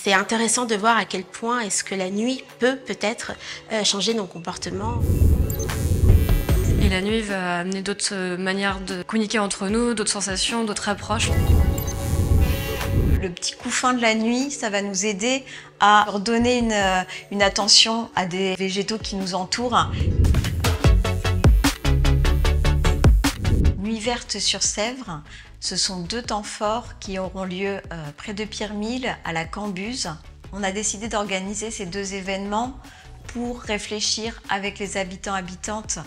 C'est intéressant de voir à quel point est-ce que la nuit peut peut-être changer nos comportements. Et la nuit va amener d'autres manières de communiquer entre nous, d'autres sensations, d'autres approches. Le petit couffin de la nuit, ça va nous aider à redonner une attention à des végétaux qui nous entourent. Nuit verte sur Sèvres, ce sont 2 temps forts qui auront lieu près de Pirmil, à la Cambuse. On a décidé d'organiser ces 2 événements pour réfléchir avec les habitants-habitantes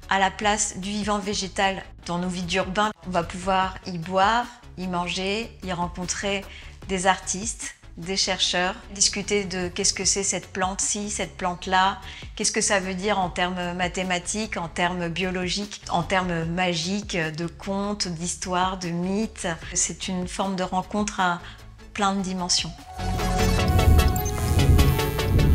à la place du vivant végétal dans nos vies urbaines. On va pouvoir y boire, y manger, y rencontrer des artistes, des chercheurs, discuter de qu'est-ce que c'est cette plante-ci, cette plante-là, qu'est-ce que ça veut dire en termes mathématiques, en termes biologiques, en termes magiques, de contes, d'histoires, de mythes. C'est une forme de rencontre à plein de dimensions.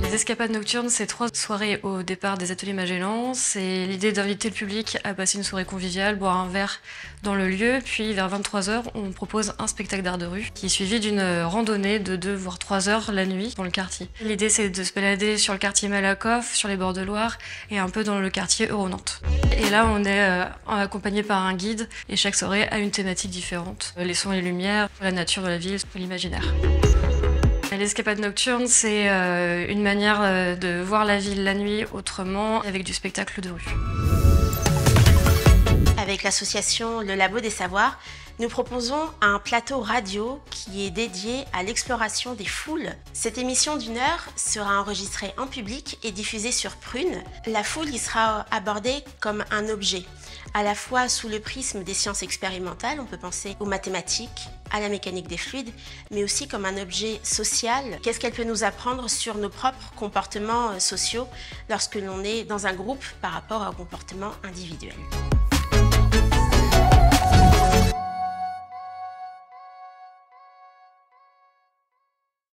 Les escapades nocturnes, c'est 3 soirées au départ des ateliers Magellan. C'est l'idée d'inviter le public à passer une soirée conviviale, boire un verre dans le lieu. Puis vers 23h, on propose un spectacle d'art de rue qui est suivi d'une randonnée de 2 voire 3 heures la nuit dans le quartier. L'idée, c'est de se balader sur le quartier Malakoff, sur les bords de Loire et un peu dans le quartier Euro-Nantes. Et là, on est accompagné par un guide et chaque soirée a une thématique différente. Les sons et les lumières, la nature de la ville, l'imaginaire. L'escapade nocturne, c'est une manière de voir la ville la nuit autrement, avec du spectacle de rue. Avec l'association Le Labo des Savoirs, nous proposons un plateau radio qui est dédié à l'exploration des foules. Cette émission d'1 heure sera enregistrée en public et diffusée sur Prune. La foule y sera abordée comme un objet, à la fois sous le prisme des sciences expérimentales, on peut penser aux mathématiques, à la mécanique des fluides, mais aussi comme un objet social. Qu'est-ce qu'elle peut nous apprendre sur nos propres comportements sociaux lorsque l'on est dans un groupe par rapport à un comportement individuel ?